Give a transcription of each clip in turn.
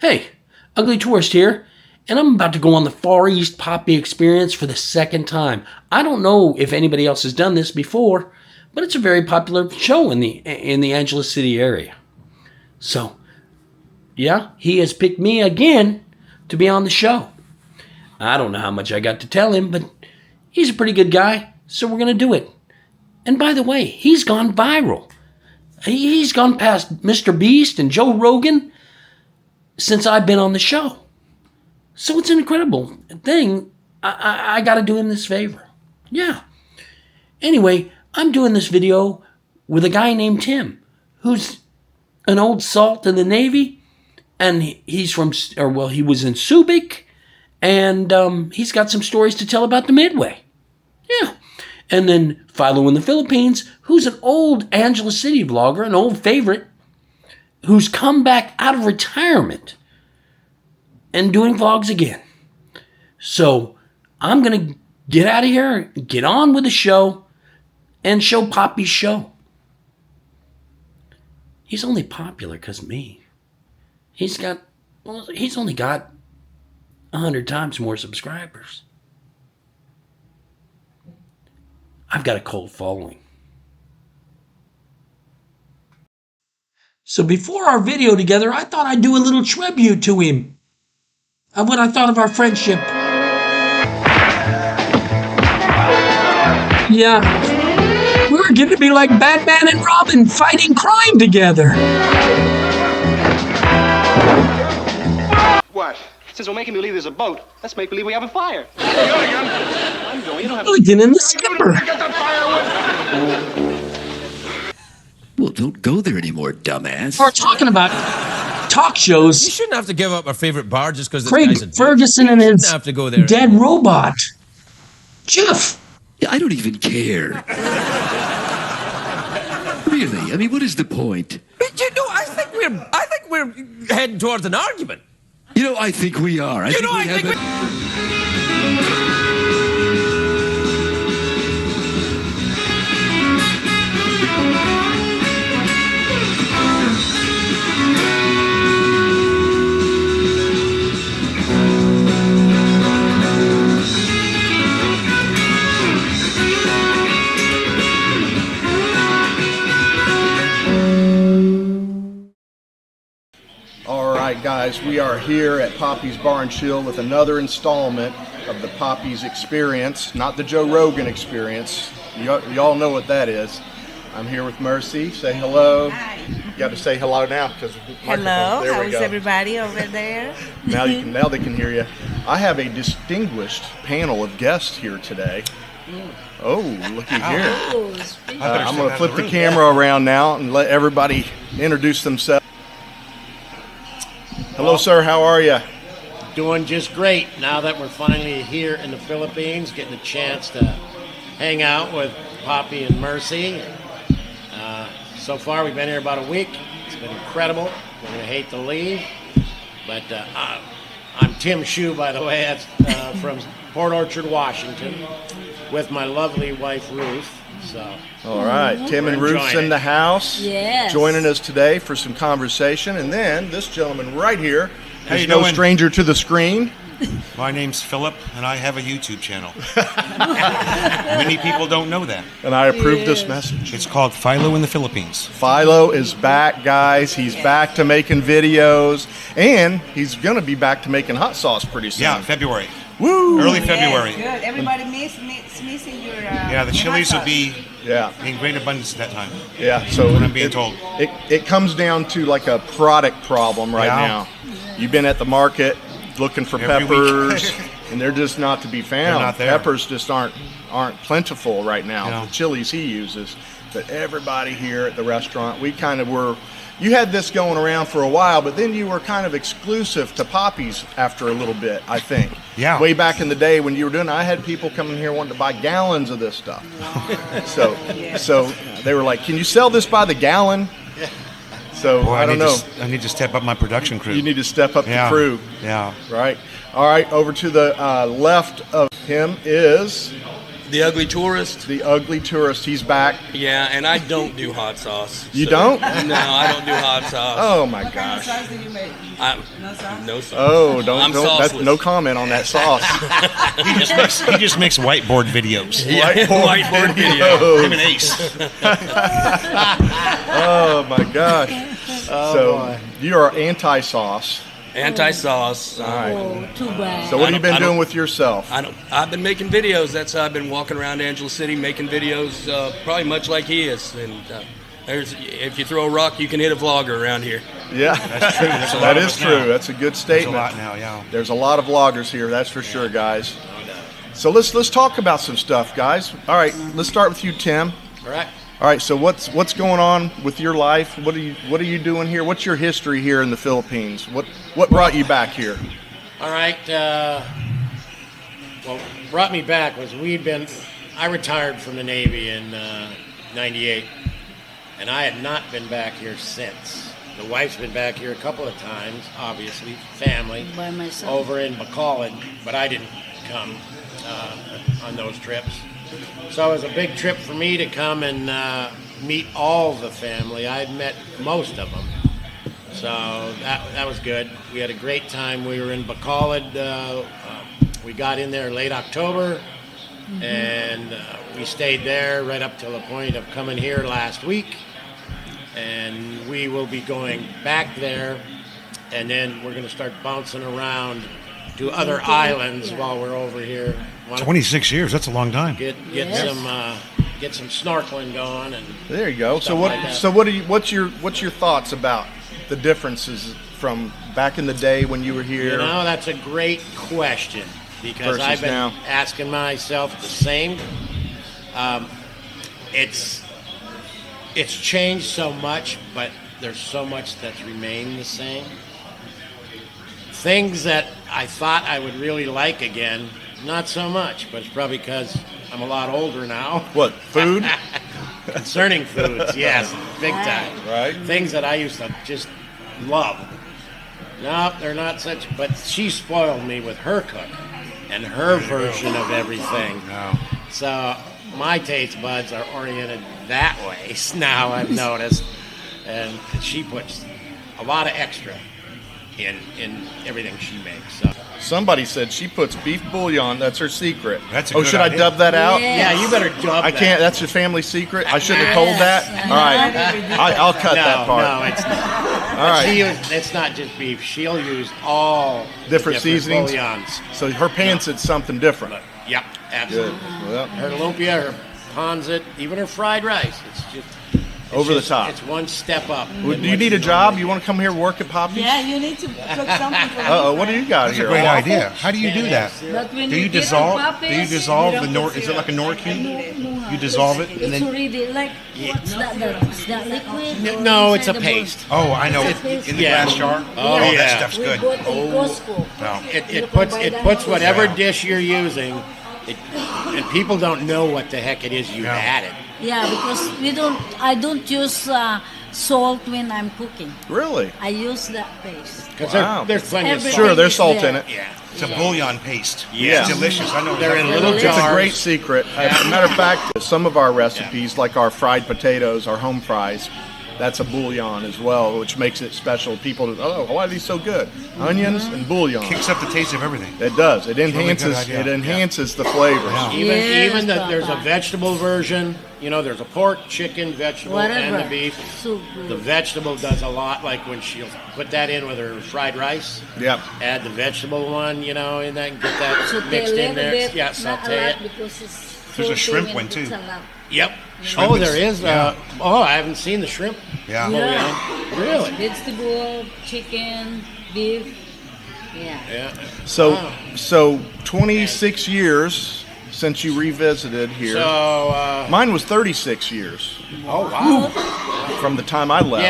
Hey, Ugly Tourist here, and I'm about to go on the Far East Poppy experience for the second time. I don't know if anybody else has done this before, but it's a very popular show in the Angeles City area. So, yeah, he has picked me again to be on the show. I don't know how much I got to tell him, but he's a pretty good guy, so we're going to do it. And by the way, he's gone viral. He's gone past Mr. Beast and Joe Rogan since I've been on the show. So it's an incredible thing. I got to do him this favor. Yeah. Anyway, I'm doing this video with a guy named Tim, who's an old salt in the Navy, and he was in Subic, and he's got some stories to tell about the Midway. Yeah. And then Philo in the Philippines, who's an old Angeles City vlogger, an old favorite, who's come back out of retirement and doing vlogs again. So I'm going to get out of here, get on with the show, and show Poppy's show. He's only popular because of me. He's only got 100 times more subscribers. I've got a cult following. So before our video together, I thought I'd do a little tribute to him of what I thought of our friendship. Yeah, we were getting to be like Batman and Robin fighting crime together. What? Since we're making believe there's a boat, let's make believe we have a fire. I'm going. You don't have to get in the skipper. Well, don't go there anymore, dumbass. We're talking about talk shows. You shouldn't have to give up our favorite bar just because this Craig guy's a Ferguson and his have to go there dead anymore. robot. Jeff. Yeah, I don't even care. Really? I mean, what is the point? You know, I think we're heading towards an argument. You know, I think we are. I think we Guys, we are here at Poppy's Bar and Chill with another installment of the Poppy's Experience, not the Joe Rogan Experience. You all know what that is. I'm here with Mercy. Say hello. Hi. You got to say hello now because hello. How is everybody over there? Now they can hear you. I have a distinguished panel of guests here today. Oh, looky here. I'm going to flip the camera around now and let everybody introduce themselves. Hello, sir. How are you? Doing just great now that we're finally here in the Philippines, getting a chance to hang out with Poppy and Mercy. So far, we've been here about a week. It's been incredible. We're going to hate to leave. But I'm Tim Shue, by the way. That's from Port Orchard, Washington, with my lovely wife, Ruth. So, all right, Tim and Ruth's in the house, joining us today for some conversation. And then this gentleman right here is no stranger to the screen. My name's Philip, and I have a YouTube channel. Many people don't know that. And I approve this message. It's called Philo in the Philippines. Philo is back, guys. He's back to making videos, and he's going to be back to making hot sauce pretty soon. Yeah, February. Woo! Early February. Good. Everybody missing your. The chilies will be in great abundance at that time. Yeah, so what I'm being told. It comes down to like a product problem right now. You've been at the market looking for peppers, and they're just not to be found. They're not there. Peppers just aren't plentiful right now. The chilies he uses, but everybody here at the restaurant, we kind of were. You had this going around for a while, but then you were kind of exclusive to Poppy's after a little bit, I think. Yeah. Way back in the day when you were doing it, I had people coming here wanting to buy gallons of this stuff. So they were like, "Can you sell this by the gallon?" So I don't know. I need to step up my production crew. You need to step up the crew. Yeah. Right. All right. Over to the left of him is The Ugly Tourist. The Ugly Tourist. He's back. Yeah, and I don't do hot sauce. You don't? No, I don't do hot sauce. Oh my What kind of gosh. sauce do you make? No sauce. No sauce. Oh, I'm don't. That's sauceless. no comment on that sauce. He just makes whiteboard videos. Yeah, whiteboard video. videos. Him and Ace. Oh my gosh. So you are anti-sauce. Anti-sauce. All right. Oh, too bad. So what have you been I don't- doing with yourself? I've been making videos. That's how I've been walking around Angela City making videos, probably much like he is. And if you throw a rock, you can hit a vlogger around here. Yeah, That's true. There's a lot that of is us true. now. That's a good There's a statement. lot now, yeah. There's a lot of vloggers here, that's for sure, guys. So let's talk about some stuff, guys. All right, let's start with you, Tim. All right. All right, so what's going on with your life? What are you doing here? What's your history here in the Philippines? What brought you back here? All right. What brought me back was I retired from the Navy in 98, and I had not been back here since. The wife's been back here a couple of times, obviously, family, By myself. over in Bacolod, but I didn't come on those trips. So it was a big trip for me to come and meet all the family. I'd met most of them. So that was good. We had a great time. We were in Bacolod. We got in there late October, and we stayed there right up till the point of coming here last week. And we will be going back there, and then we're going to start bouncing around to other islands while we're over here. 26 years, that's a long time. Get some snorkeling going, and There you go. So Stuff what? like that. So what's your thoughts about the differences from back in the day when you were here? you know, that's a great question because Versus I've been now. asking myself the same. It's changed so much, but there's so much that's remained the same. Things that I thought I would really like again, not so much, but it's probably because I'm a lot older now. What, food? Concerning foods, yes, big time. Right. Things that I used to just love. No, they're not such, but she spoiled me with her cook and her version of everything. No. So my taste buds are oriented that way now, I've noticed. And she puts a lot of extra in everything she makes. So. Somebody said she puts beef bouillon. That's her secret. That's a Oh, good should idea. I dub that out? Yeah. Yeah, you better dub I that. can't. That's your family secret. I shouldn't have told that. All right, I'll cut that part. No, it's not. All right. It's not just beef. She'll use all Different seasonings? bouillons. So her pants said something different. Yep, Good. absolutely. Well, Her lumpia, her ponzit, even her fried rice. Over the top. It's one step up. do you need a job? You want to come here work at Poppy's? Yeah, you need to cook something for me. Uh-oh, what do you got That's here? a great Waffle? idea. How do you do that? But when Do you get dissolve? the Do you puppies, dissolve you the don't nor? put Is it like a Norquine? No, You dissolve it and it's then. already like what's that liquid? or No, it's a inside the bowl? paste. Oh, I know. It's a In paste. the Yeah. glass jar. Oh, that yeah. stuff's We good. bought in Costco. No. It puts whatever dish you're using, and people don't know what the heck it is you've Yeah. added. Yeah, because I don't use salt when I'm cooking. Really? I use that paste. Because Wow. there's plenty of Everything salt. Sure, there's is salt there. in it. Yeah. It's a bouillon paste. Yeah. It's delicious. I know. They're in exactly. little It's It's jars. a great secret. As a matter of fact, some of our recipes, like our fried potatoes, our home fries, that's a bouillon as well, which makes it special. People, why are these so good? Onions and bouillon. Kicks up the taste of everything. It does. It really good enhances. idea. It enhances the flavors. Yeah. Even Yes, there's a Papa. vegetable version. You know, there's a pork, chicken, vegetable, and Whatever. the beef. So The good. vegetable does a lot, like when she'll put that in with her fried rice. Yep. Add the vegetable one, you know, and then get that Saute mixed a in little there. bit, Yeah, not a saute lot it. because it's There's a sauté shrimp when one, too. it's a lot. Yep. Shrimp Oh, is- there is. yeah. I haven't seen the shrimp. Yeah. Yeah. Really? Vegetable, chicken, beef. Yeah. Yeah. So 26 years since you revisited here. So, Mine was 36 years oh wow. from the time I left.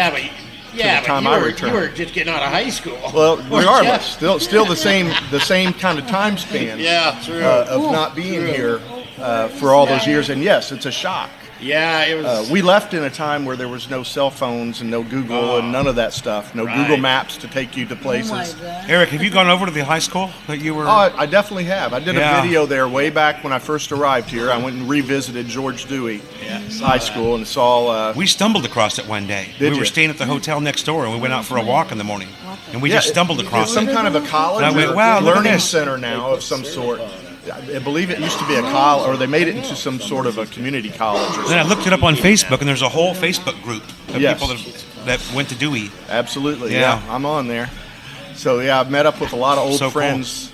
Yeah, but time you I were, returned. you were just getting out of high school. Well, Weren't regardless, ya? still the same kind of time span. Yeah, true. Of not being here. for all those years. And yes, it's a shock. Yeah, it was. We left in a time where there was no cell phones and no Google and none of that stuff. No Google Maps to take you to places. Eric, have you gone over to the high school that you were? Oh, I definitely have. I did a video there way back when I first arrived here. I went and revisited George Dewey High School and saw. We stumbled across it one day. We were staying at the hotel next door, and we went out for a walk in the morning, and we just stumbled across some kind of a college and I went, wow, learning center now of some sort. I believe it used to be a college, or they made it into some sort of a community college. Or then I looked it up on Facebook, and there's a whole Facebook group of people that went to Dewey. Absolutely, yeah, I'm on there. So yeah, I've met up with a lot of old friends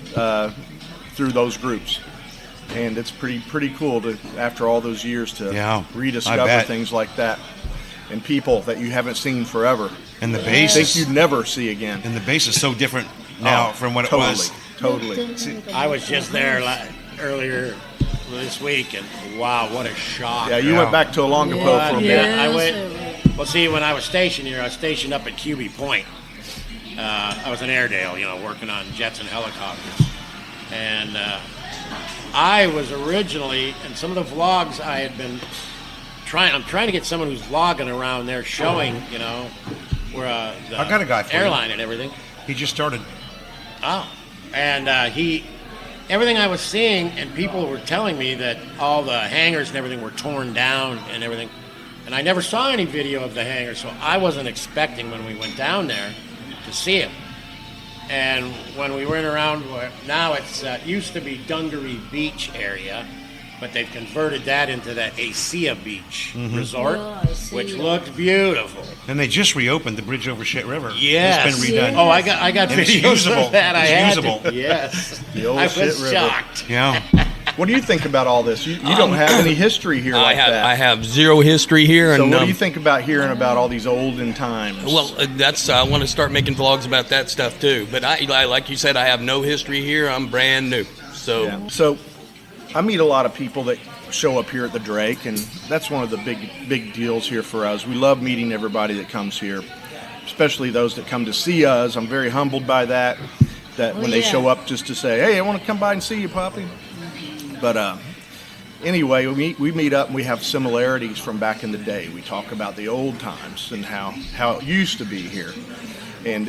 through those groups, and it's pretty cool to, after all those years, to rediscover things like that and people that you haven't seen forever. And the base, think you'd never see again. And the base is so different now from what it was. Totally. I was just there earlier this week, and wow, what a shock! Yeah, you went back to Olongapo for a bit. I went. Well, see, when I was stationed here, I was stationed up at QB Point. I was in Airedale, working on jets and helicopters, and I was originally, and some of the vlogs I had been trying. I'm trying to get someone who's vlogging around there, showing, where the I got a guy for airline you. and everything. He just started. Oh. And everything I was seeing, and people were telling me that all the hangars and everything were torn down and everything. And I never saw any video of the hangars, so I wasn't expecting when we went down there to see it. And when we went around, now it's used to be Dungaree Beach area, but they've converted that into that Acea Beach resort, which looked beautiful. And they just reopened the bridge over Shit River. Yes. It's been redone. Oh, I got and videos of that. It's usable. Yes. The old I Shit was River. shocked. Yeah. What do you think about all this? You don't have any history here like that. I have zero history here. So and, what do you think about hearing about all these olden times? Well, I want to start making vlogs about that stuff too. But I like you said, I have no history here. I'm brand new. So, So I meet a lot of people that show up here at the Drake, and that's one of the big deals here for us. We love meeting everybody that comes here, especially those that come to see us. I'm very humbled by that when they show up just to say, hey, I want to come by and see you, Poppy. But anyway, we meet up and we have similarities from back in the day. We talk about the old times and how it used to be here. And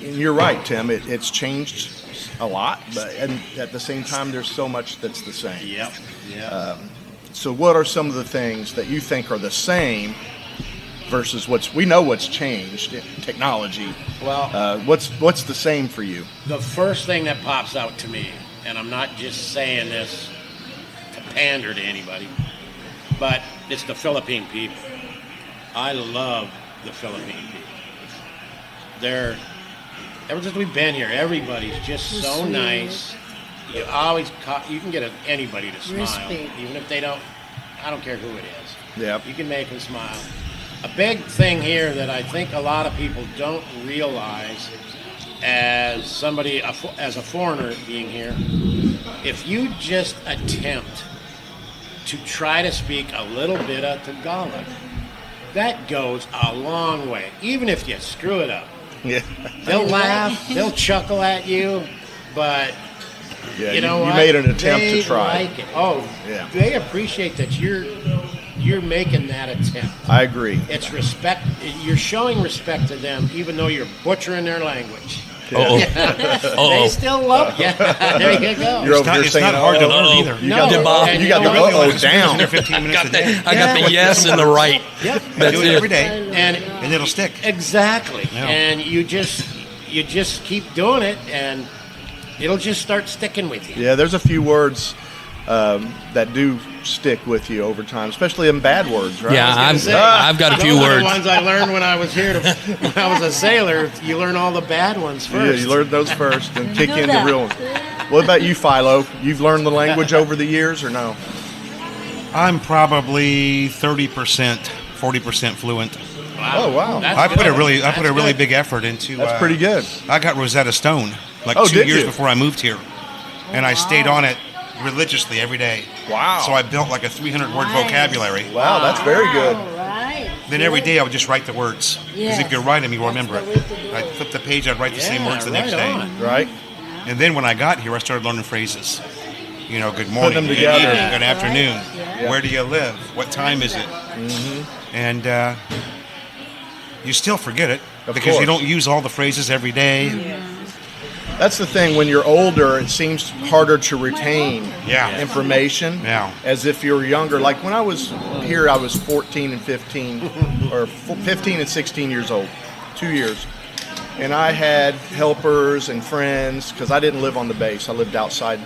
you're right, Tim, it's changed a lot, but at the same time, there's so much that's the same. Yep. So what are some of the things that you think are the same versus we know what's changed, technology. Well, what's the same for you? The first thing that pops out to me, and I'm not just saying this to pander to anybody, but it's the Philippine people. I love the Philippine people. Ever since we've been here, everybody's just so nice. You can get anybody to smile, even if they don't. I don't care who it is. Yep. You can make them smile. A big thing here that I think a lot of people don't realize, as a foreigner being here, if you just attempt to try to speak a little bit of Tagalog, that goes a long way. Even if you screw it up, they'll laugh, they'll chuckle at you, but. Yeah, you know you what? made an attempt to try. Like it. Oh, yeah. They appreciate that you're making that attempt. I agree. It's respect. You're showing respect to them, even though you're butchering their language. They still love you. There you go. You're over here saying, it's not hard to learn either. You got the down. 15 minutes a day. I got the yes and the right. Yep. That's do it every day, and it'll stick. Exactly. Yeah. And you just keep doing it, and it'll just start sticking with you. Yeah, there's a few words that do stick with you over time, especially in bad words, right? Yeah, I've got a few those words. Are the ones I learned when I was here. When I was a sailor, you learn all the bad ones first. Yeah, you learn those first and kick in the real ones. What about you, Philo? You've learned the language over the years, or no? I'm probably 30%, 40% fluent. Wow. Oh wow! I put a really big effort into. That's pretty good. I got Rosetta Stone 2 years before I moved here, and I stayed on it religiously every day. Wow! So I built like a 300-word vocabulary. Wow, that's very good. Right. Then every day I would just write the words, because if you write them, you remember it. I'd flip the page, I'd write the same words the next day. Right. And then when I got here, I started learning phrases. good morning, them good together. evening, good afternoon. Yeah. Where do you live? What time is it? And you still forget it because you don't use all the phrases every day. That's the thing. When you're older, it seems harder to retain information. Yeah. As if you're younger. Like when I was here, I was 14 and 15, or 15 and 16 years old, 2 years. And I had helpers and friends because I didn't live on the base. I lived outside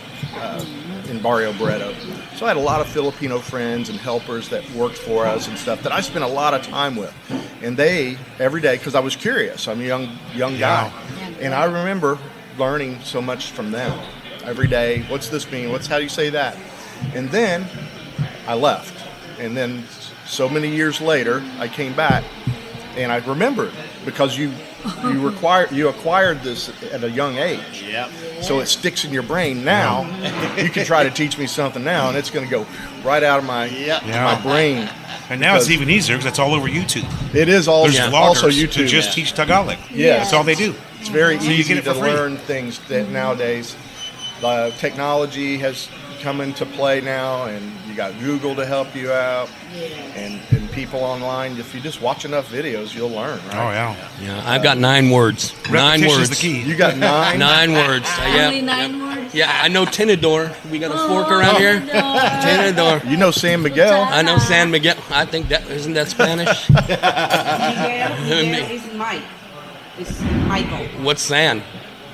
in Barrio Bredo. So I had a lot of Filipino friends and helpers that worked for us and stuff that I spent a lot of time with. And they, every day, because I was curious. I'm a young guy. And I remember learning so much from them every day. What's this mean? How do you say that? And then I left. And then so many years later, I came back and I remembered because you acquired this at a young age. Yep. So it sticks in your brain now. You can try to teach me something now and it's going to go right out of my brain. And now it's even easier because it's all over YouTube. It is also, There's also vloggers YouTube. who just teach Tagalog. Yeah. That's all they do. It's very So you easy get it to for free. learn things that nowadays. Technology has come into play now, and you got Google to help you out, and people online. If you just watch enough videos, you'll learn, right? Oh, yeah. Yeah, I've got 9 words. 9 Repetition's words. the key. You got 9? 9 words. Only 9 words? Yeah, I know Tenedor. We got a fork around here. No. Tenedor. You know San Miguel? I know San Miguel. I think isn't that Spanish? Miguel is Mike. It's Michael. What's San?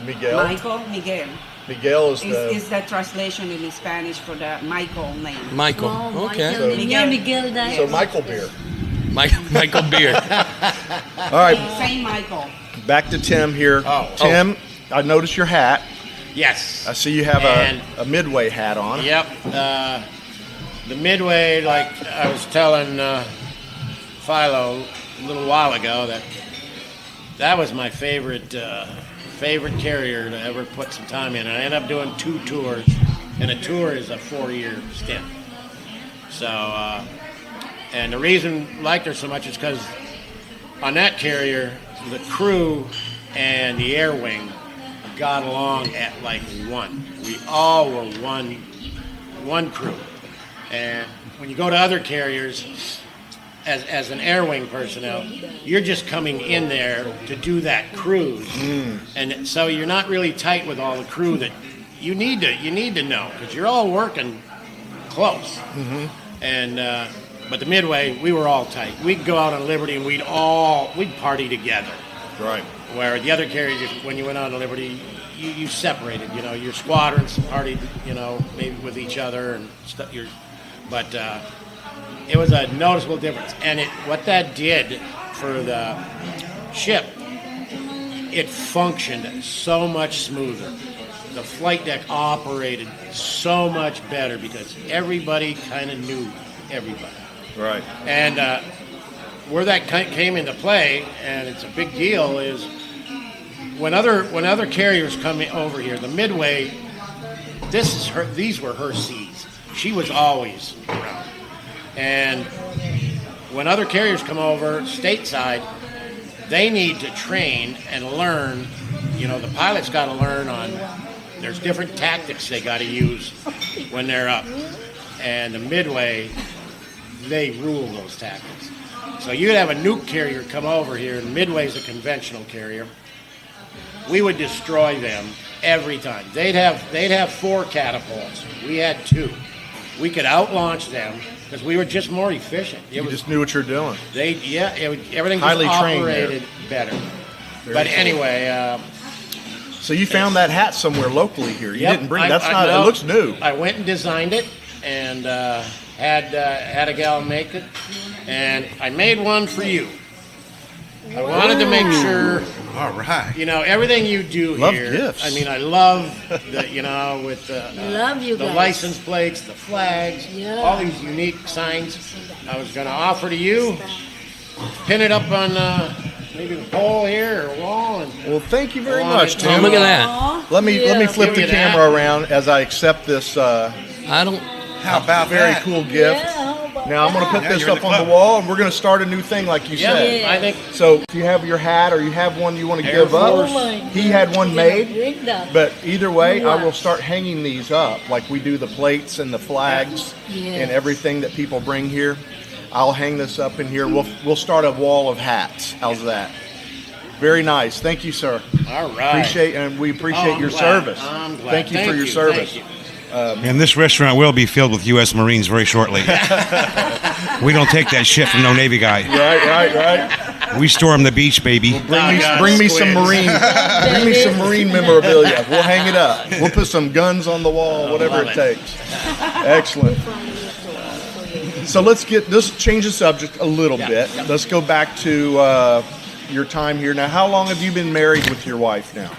Miguel? Miguel. Miguel is Is the translation in Spanish for the Michael name. Michael. Oh, Okay. Michael, Miguel. Miguel died. So Michael Beer. Michael Beard. All right, Saint Michael. back to Tim here. Oh. Tim, I noticed your hat. Yes. I see you have And- a Midway hat on. Yep. The Midway, like I was telling Philo a little while ago, that was my favorite carrier to ever put some time in. And I ended up doing 2 tours, and a tour is a 4-year stint. So, and the reason I liked her so much is because on that carrier, the crew and the air wing got along at like one. We all were one crew. And when you go to other carriers, as an air wing personnel, you're just coming in there to do that cruise. And so you're not really tight with all the crew that you need to know, because you're all working close. And but the Midway, we were all tight. We'd go out on Liberty and we'd party together. Right. Where the other carriers, when you went out on Liberty, you separated. Your squadrons partied, maybe with each other and stuff. But it was a noticeable difference. And what that did for the ship, it functioned so much smoother. The flight deck operated so much better because everybody kind of knew everybody. Right. And where that came into play, and it's a big deal, is when other carriers come over here, the Midway, these were her seas. She was always around. And when other carriers come over stateside, they need to train and learn. The pilots got to learn there's different tactics they got to use when they're up. And the Midway, they rule those tactics. So you'd have a nuke carrier come over here, and Midway's a conventional carrier. We would destroy them every time. They'd have 4 catapults. We had 2. We could out-launch them because we were just more efficient. You just knew what you're doing. Everything Highly just trained operated better. Very But cool. anyway, So you found that hat somewhere locally here. You yep, didn't bring I- that's I- not. no, It looks new. I went and designed it and had a gal make it, and I made one for you. I wanted to make sure. All right. Everything you do Love here. gifts. I mean, I love with Love you the guys. license plates, the flags, Yeah. all these unique signs. I was going to offer to you, pin it up on maybe the pole here or wall, and Well, thank you very I wanted much, to- Tim. Look at that. Aw, Let me yeah. flip Give the you camera that. around as I accept this I don't. How about very that? cool gift. Yeah, how about Now I'm going to put this you're in up the on the club. wall, and we're going to start a new thing, like you Yeah, said. I think So if you have your hat or you have one you want to Air give up, Force. he had one made. Bring that. But either way, I will start hanging these up, like we do the plates and the flags Yes. and everything that people bring here. I'll hang this up in here. We'll start a wall of hats. How's that? Very nice. Thank you, sir. all right. We appreciate I'm your glad. service. I'm glad. Thank you for your service. Thank you. And this restaurant will be filled with U.S. Marines very shortly. We don't take that shit from no Navy guy. Right. We storm the beach, baby. Bring me some Marine memorabilia. We'll hang it up. We'll put some guns on the wall, whatever it takes. Excellent. So let's change the subject a little bit. Let's go back to your time here. Now, how long have you been married with your wife now?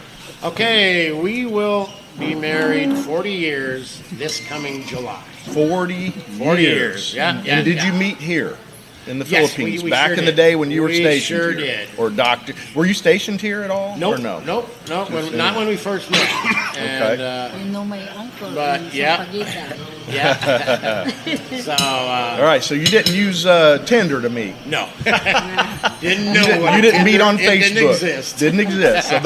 Okay, we will be married 40 years this coming July. 40 years. Yeah, And did yeah. you meet here in the Yes, Philippines we back sure in the did. day when you were We stationed sure here? did. Or were you stationed here at all? Nope, Or no? nope. Not when we first met. And, I know my uncle. But, in yeah. Sampaguita. yeah. So, All right, so you didn't use Tinder to meet. no. Didn't know what You didn't meet on it Facebook. Didn't exist. Didn't exist. So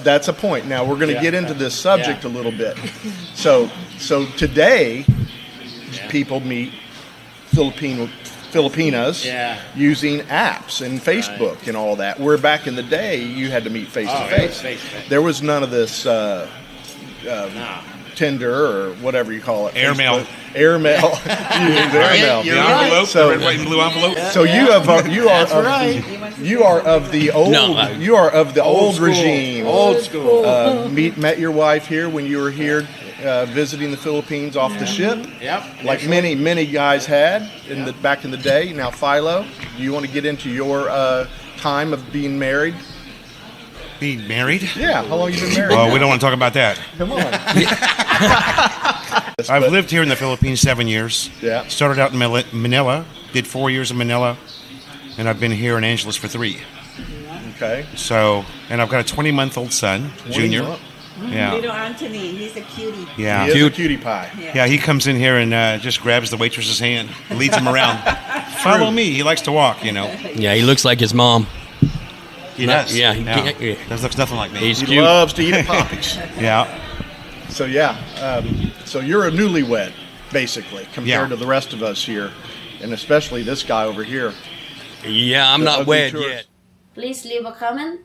that's a point. Now we're going to get into this subject a little bit. So today, people meet Filipinas using apps and Facebook and all that. Where back in the day, you had to meet face to face. There was none of this Tinder or whatever you call it. Airmail. Airmail. You use airmail. The envelope, So- the red, white, and blue envelope. So you are of the old old school. regime. Old school. Met your wife here when you were here visiting the Philippines off the ship. Yep. Like many guys had back in the day. Now, Philo, you want to get into your time of being married? Being married? Yeah. How long you been married? Oh, we don't want to talk about that. Come on. I've lived here in the Philippines 7 years. Yeah. Started out in Manila, did 4 years in Manila, and I've been here in Angeles for 3. Okay. So, and I've got a 20-month-old son, Junior. months. Yeah. Little Anthony, he's a cutie. Yeah. He is a cutie pie. Yeah, he comes in here and just grabs the waitress's hand, leads him around. Follow me. He likes to walk, you know. Yeah, he looks like his mom. He does. Yeah, That looks nothing like me. He's He cute. loves to eat poppies. Yeah. So so you're a newlywed, basically, compared Yeah. to the rest of us here, and especially this guy over here. Yeah, I'm The not ugly wed tourist. yet. Please leave a comment,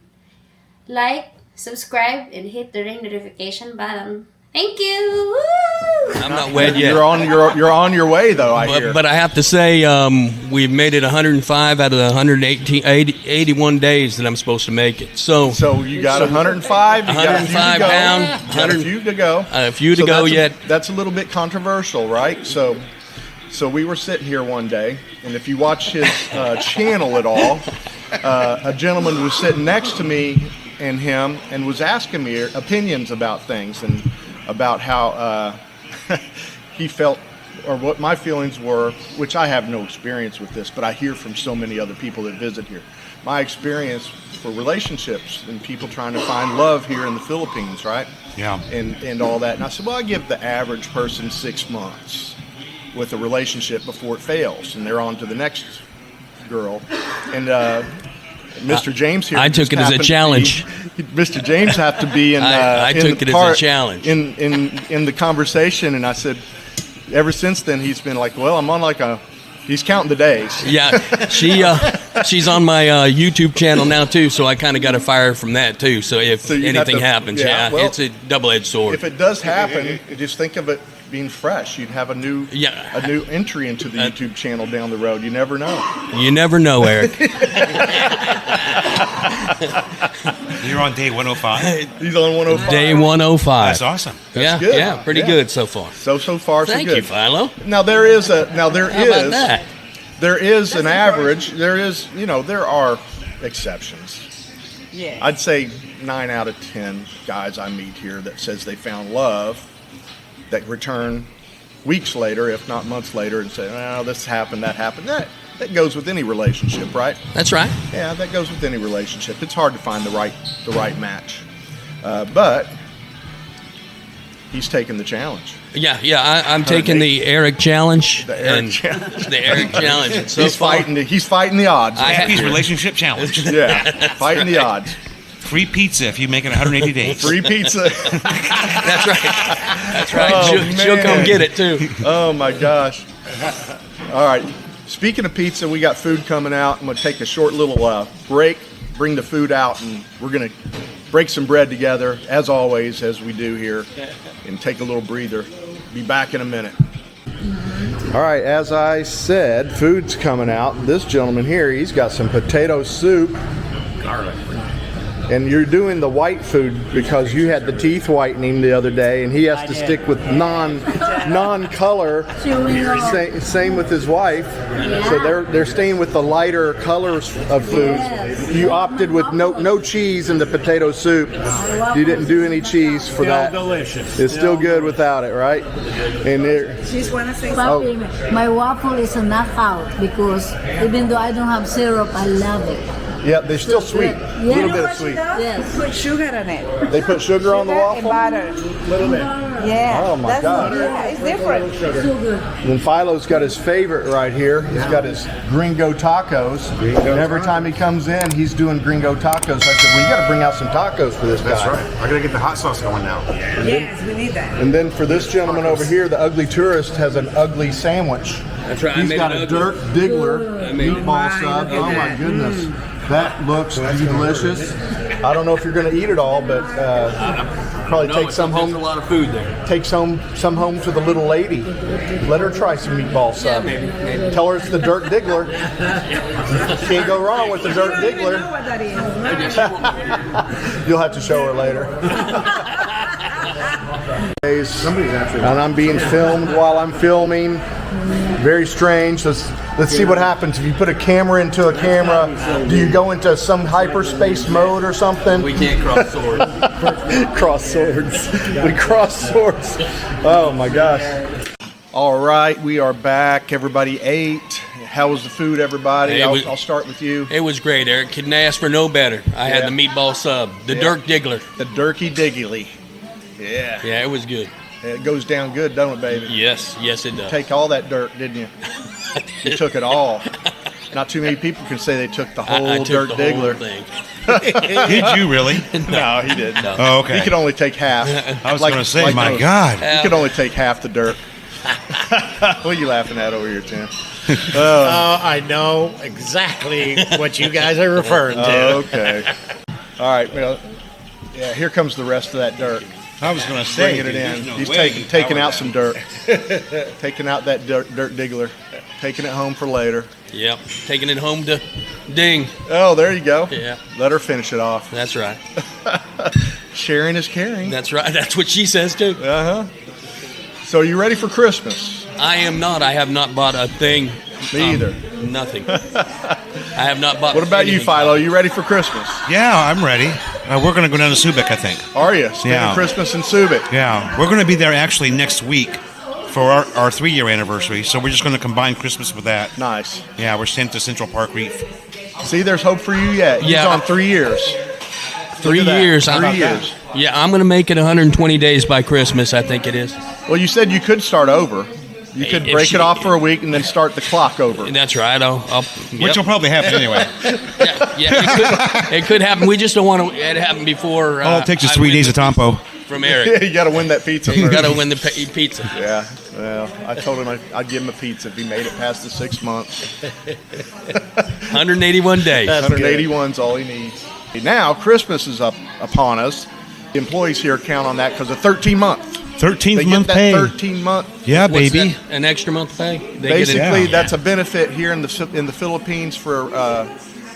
like, subscribe, and hit the ring notification button. Thank you. Woo! I'm not wed yet. You're on your way though. I hear. But I have to say, we've made it 105 out of the 81 days that I'm supposed to make it. So you got 105. You got a few 105 to go. down, Got a 100 few to go. a few to go yet. That's a little bit controversial, right? So we were sitting here one day, and if you watch his channel at all, a gentleman was sitting next to me and him, and was asking me opinions about things and about how he felt, or what my feelings were, which I have no experience with this, but I hear from so many other people that visit here. My experience for relationships and people trying to find love here in the Philippines, right? Yeah. And all that. And I said, well, I give the average person 6 months with a relationship before it fails, and they're on to the next girl. And Mr. James here. I took it as a challenge. Mr. James have to be in. I took it as a challenge in the conversation, and I said, ever since then he's been like, well, I'm on he's counting the days. Yeah, she's on my YouTube channel now too, so I kind of got a fire from that too. So if anything happens, well, it's a double-edged sword. If it does happen, just think of it being fresh. You'd have a new entry into the YouTube channel down the road. You never know. You never know, Eric. You're on day 105. He's on 105. Day 105. That's awesome. Yeah, good. yeah, pretty good so far. So far, so Thank good. you, Philo. Now there is How about that? there is an average. There is, there are exceptions. Yeah. I'd say 9 out of 10 guys I meet here that says they found love that return weeks later, if not months later, and say, "Oh, this happened, that happened." That goes with any relationship, right? That's right. Yeah, that goes with any relationship. It's hard to find the right match, but he's taking the challenge. Yeah. I'm taking the Eric challenge. The Eric challenge. The Eric challenge. And so he's fighting the odds. Happy's relationship challenge. Yeah, fighting the odds. Free pizza if you make it 180 days. Free pizza. That's right. That's right. Oh, she'll come get it too. Oh my gosh. All right. Speaking of pizza, we got food coming out. I'm going to take a short little break, bring the food out, and we're going to break some bread together, as always, as we do here, and take a little breather. Be back in a minute. All right, as I said, food's coming out. This gentleman here, he's got some potato soup. Garlic. And you're doing the white food because you had the teeth whitening the other day, and he has to stick with non-color. Same with his wife. So they're staying with the lighter colors of food. You opted with no cheese in the potato soup. You didn't do any cheese for that. Delicious. It's still good without it, right? And She's one of the Papi, my waffle is a knockout because even though I don't have syrup, I love it. yeah, they're still sweet. A little bit of sweet. Yes. Put sugar in it. They put sugar on the And waffle? butter. A little bit. Yeah. Oh, my God. Yeah, it's different. So good. Then Philo's got his favorite right here. He's got his gringo tacos. And every time he comes in, he's doing gringo tacos. I said, well, you got to bring out some tacos for this guy. That's right. I gotta get the hot sauce going now. Yes, we need that. And then for this gentleman over here, the ugly tourist has an ugly sandwich. That's right. I He's made got it a ugly. Dirk Diggler made it. meatball sub. look at Oh my that. goodness. That looks delicious. I don't know if you're going to eat it all, but probably take some home. There's a lot of food there. Take some home to the little lady. Let her try some meatball sub. maybe. Tell her it's the Dirk Diggler. Can't go wrong with the Dirk I don't even know Diggler. what that is. You'll have to show her later. And I'm being filmed while I'm filming. Very strange. Let's see what happens if you put a camera into a camera. Do you go into some hyperspace mode or something? We can't cross swords. Cross swords. We cross swords. Oh my gosh. All right, we are back. Everybody ate. How was the food, everybody? I'll start with you. It was great, Eric. Couldn't ask for no better. I had the meatball sub, the Dirk Diggler. The Dirky Diggly. Yeah. Yeah, it was good. It goes down good, don't it, baby? Yes, it does. Take all that dirt, didn't you? You took it all. Not too many people can say they took the whole I took Dirk the Diggler. whole thing. Did you really? No, he didn't. No. Oh, okay. He could only take half. I was going to say, my most. God. He could only take half the dirt. What are you laughing at over here, Tim? I know exactly what you guys are referring to. Okay. All right. Well, yeah, here comes the rest of that dirt. I was going to say, Bringing it in. there's no He's way taking you out powered some that. dirt. Taking out that dirt Diggler. Taking it home for later. Yep, taking it home to Ding. Oh, there you go. Yeah. Let her finish it off. That's right. Sharing is caring. That's right. That's what she says too. Uh-huh. So are you ready for Christmas? I am not. I have not bought a thing. Me either. Nothing. I have not bought. What about you, anything. Philo? You ready for Christmas? Yeah, I'm ready. We're going to go down to Subic, I think. Are you? Spending Christmas in Subic? Yeah. We're going to be there actually next week for our 3-year anniversary. So we're just going to combine Christmas with that. Nice. Yeah, we're sent to Central Park Reef. See, there's hope for you yet. He's Yeah. on 3 years. 3 Look at that. years. 3 years. Yeah, I'm going to make it 120 days by Christmas, I think it is. Well, you said you could start over. You could If break she- it off for a week and then start the clock over. That's right. I'll Which yep. will probably happen anyway. Yeah, it could happen. We just don't want it to happen before. All it takes is I 3 win days of Tampo. from Eric. You got to win that pizza. You first. got to win the pizza. Yeah. Well, I told him I'd give him a pizza if he made it past the 6 months. 181 days. 181's all he needs. Now Christmas is upon us. The employees here count on that because of 13 month. 13th They month get that pay. 13 month. Yeah, What's baby. that, an extra month pay? They Basically, get it. that's a benefit here in the Philippines for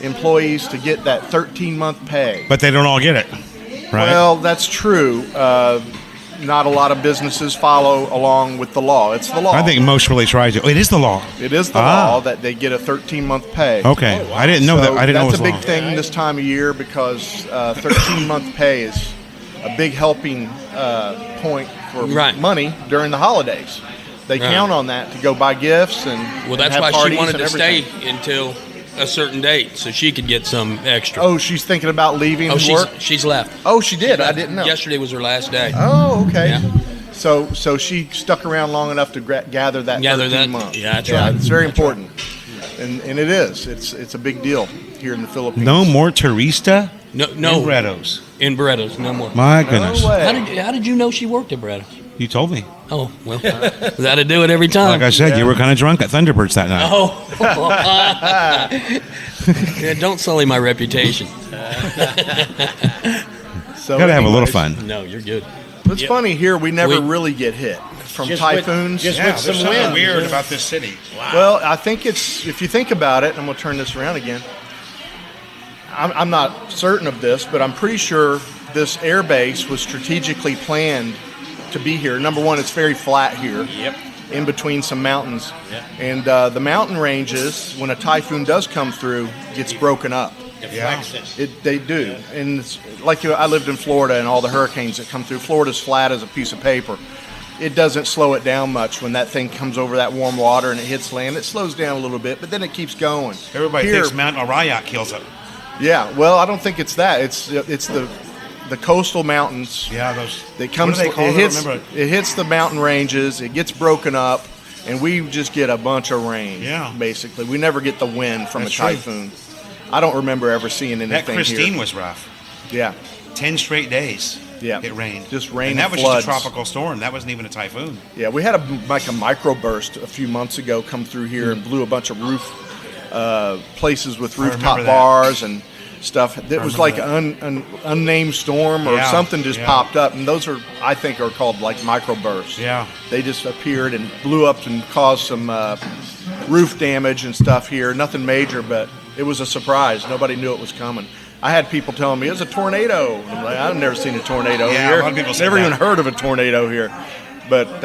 employees to get that 13 month pay. But they don't all get it, right? Well, that's true. Not a lot of businesses follow along with the law. It's the law. I think most really try to. Oh, it is the law. It is the law that they get a 13-month pay. Okay. I didn't know that. I didn't know it was That's a big law. thing this time of year because 13-month pay is a big helping point for money during the holidays. They count on that to go buy gifts and Well, that's have why she parties wanted and to stay everything. until a certain date so she could get some extra. Oh, she's thinking about leaving Oh, work? she's left. Oh, she did? I left. didn't know. Yesterday was her last day. Oh, okay. Yeah. So she stuck around long enough to gather that 13 months. Yeah, that's right. It's very important, and it is. It's a big deal here in the Philippines. No more turista? No. In Barrettos. In Barrettos, no more. My goodness. No way. How did you know she worked at Barrettos? You told me. Oh, well, that'd do it every time. Like I said, you were kind of drunk at Thunderbirds that night. Oh. Yeah, don't sully my reputation. So Gotta have a little fun. No, you're good. It's funny here. We never really get hit from typhoons. With There's some something wind. weird about this city. Wow. Well, I think if you think about it, I'm going to turn this around again. I'm not certain of this, but I'm pretty sure this air base was strategically planned to be here. Number one, it's very flat here. Yep. In between some mountains. Yep. And the mountain ranges, when a typhoon does come through, gets broken up. Deflects it. They do. And it's like I lived in Florida, and all the hurricanes that come through, Florida's flat as a piece of paper. It doesn't slow it down much when that thing comes over that warm water and it hits land. It slows down a little bit, but then it keeps going. Everybody Here- thinks Mount Arayat kills it. Yeah, well, I don't think it's that. It's the coastal mountains. Yeah, those. That comes. What do they call it it? I hits. don't remember. It hits the mountain ranges. It gets broken up, and we just get a bunch of rain. Yeah. Basically, we never get the wind from That's a true. typhoon. I don't remember ever seeing anything That Christine here. was rough. Yeah. 10 straight days. Yeah. It rained. Just rain And that and was floods. just a tropical storm. That wasn't even a typhoon. Yeah, we had a microburst a few months ago come through here and blew a bunch of places with rooftop remember that. bars and stuff. It was like an unnamed storm or Yeah, something just yeah. popped up, and those I think are called like microbursts. Yeah. They just appeared and blew up and caused some roof damage and stuff here. Nothing major, but it was a surprise. Nobody knew it was coming. I had people telling me it was a tornado. I'm like, I've never seen a tornado Yeah, here. a lot of people said never that. even heard of a tornado here. But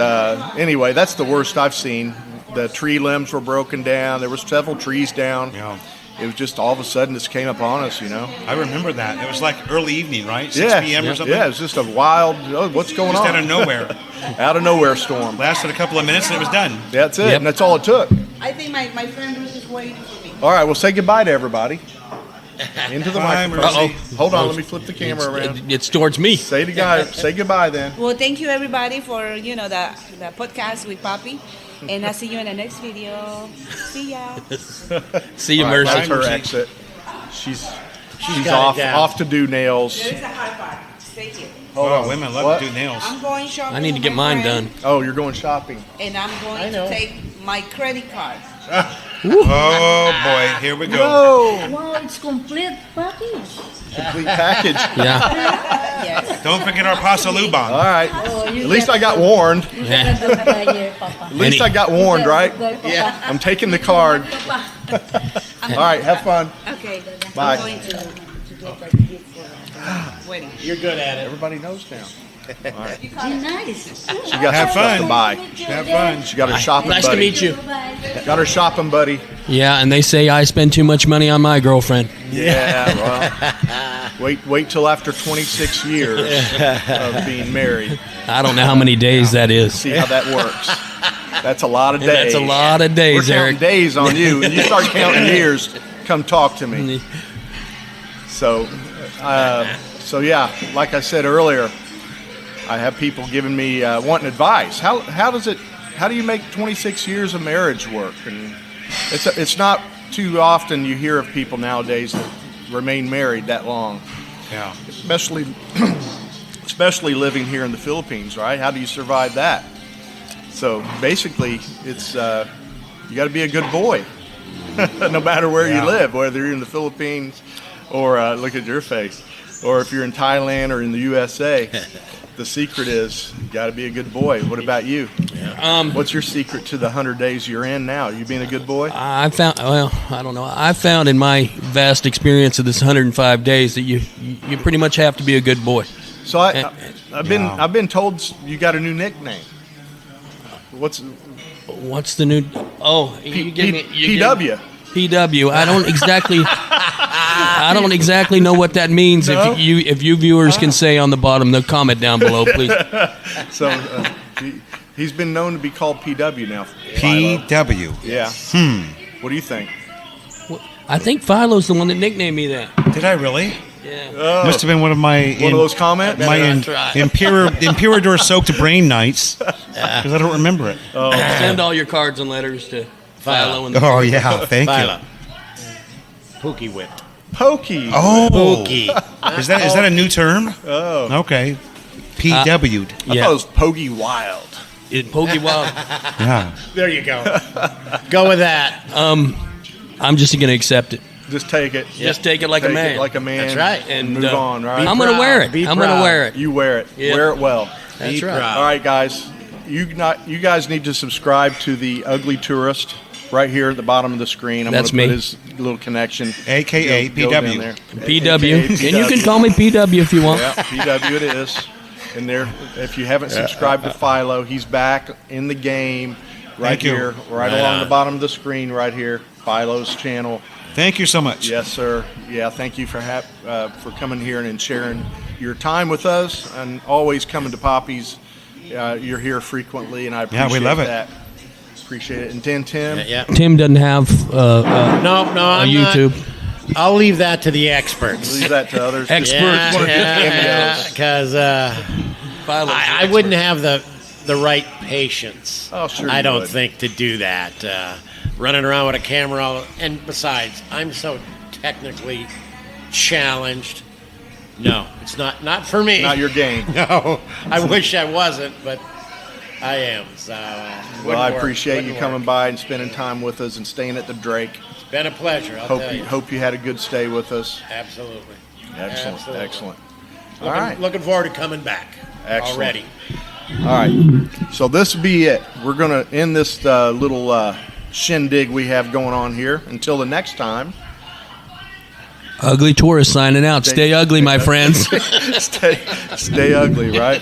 anyway, that's the worst I've seen. The tree limbs were broken down. There were several trees down. Yeah. It was just all of a sudden this came upon us, I remember that. It was like early evening, right? 6 Yeah, p.m. or something? Yeah, it was just a wild, what's going Just on? out of nowhere. Out of nowhere storm. Lasted a couple of minutes and it was done. That's it, Yep. and that's all it took. I think my friend Ruth is waiting for me. All right, well, say goodbye to everybody. Into the Bye, microphone. Mercy. Hold on, let me flip the camera around. It's towards me. Say to guy, say goodbye then. Well, thank you everybody for the podcast with Papi, and I'll see you in the next video. See ya. See you, All right, Mercy. that's her Mercy. exit. She's got it down. off to do nails. There is a high five. Stay here. Hold Oh, on. women love What? to do nails. I'm going shopping. I need to with get my mine friend, done. Oh, you're going shopping. And I'm I going know. to take my credit card. Oh, boy. Here we go. No, Wow, it's complete package. complete package. Yeah. Yes. Don't forget our Pasalubon. All right. Oh, you At least got I got warned. You got the guy here, Papa. At least I got warned, right? Yeah. I'm taking the card. All right, have fun. Okay. Bye. I'm going to get a gift for wedding. You're good at it. Everybody knows now. You're nice. She got Have some stuff fun. to buy. Have fun. She got her shopping Nice to buddy. meet you. Got her shopping buddy. Yeah, and they say I spend too much money on my girlfriend. Yeah, well, wait till after 26 years of being married. I don't know how many days that is. See how that works. That's a lot of days. That's a lot of days, We're counting Eric. days on you. When you start counting years, come talk to me. So yeah, like I said earlier, I have people giving me wanting advice. How do you make 26 years of marriage work? And it's not too often you hear of people nowadays that remain married that long. Yeah. Especially living here in the Philippines, right? How do you survive that? So basically, it's you got to be a good boy, no matter where you live, whether you're in the Philippines or look at your face, or if you're in Thailand or in the USA. The secret is you got to be a good boy. What about you? What's your secret to the 100 days you're in now? You being a good boy? I don't know. I found in my vast experience of this 105 days that you pretty much have to be a good boy. So I've been told you got a new nickname. What's the new? Oh, you give me PW. PW. I don't exactly know what that means. No? If you viewers can say on the bottom, the comment down below, please. So he's been known to be called PW now. PW. Yeah. What do you think? I think Philo's the one that nicknamed me that. Did I really? Yeah. Must have been one of my One of those comments? my Imperador soaked brain nights Yeah. because I don't remember it. Oh. Send all your cards and letters to Philo. And Oh yeah, thank Philo. you. Pookie whipped. Pokey. Oh, Pookie. is that a new term? Oh. Okay, PW'd. I thought it was Pokey Wild. Pokey Wild. Yeah. There you go. Go with that. I'm just going to accept it. Just take it. Just take it like a man. Like a man. That's right. And move on, right? I'm going to wear it. Be I'm going to proud. wear it. You wear it. Yeah. Wear it well. That's Be right. proud. All right, guys. You guys need to subscribe to the Ugly Tourist right here at the bottom of the screen. I'm going That's to put me. his little connection. AKA Go down PW. there. PW. AKA And you can call me PW if you want. Yeah, PW it is. And there, if you haven't subscribed to Philo, he's back in the game right Thank you. here, right Right along on. the bottom of the screen right here. Philo's channel. Thank you so much. Yes, sir. Yeah, thank you for coming here and sharing your time with us, and always coming to Poppy's. You're here frequently, and I appreciate Yeah, we love it. that. Appreciate it. And then Tim. Yeah. Tim doesn't have No, I'm a not. YouTube. I'll leave that to the experts. Leave that to others. Experts. Yeah, because I wouldn't have the right patience. Oh, sure I you don't would. think to do that. Running around with a camera, and besides, I'm so technically challenged. No, it's not for me. Not your game. No, I wish I wasn't, but I am. So, Well, I appreciate you coming by and spending time with us and staying at the Drake. It's been a pleasure. I'll tell you. Hope you had a good stay with us. Absolutely. Excellent. Absolutely. Excellent. Looking, All right. looking forward to coming back. Excellent. Already. All right. So this will be it. We're going to end this little shindig we have going on here. Until the next time. Ugly Tourist signing out. Stay ugly, my friends. Stay ugly, right?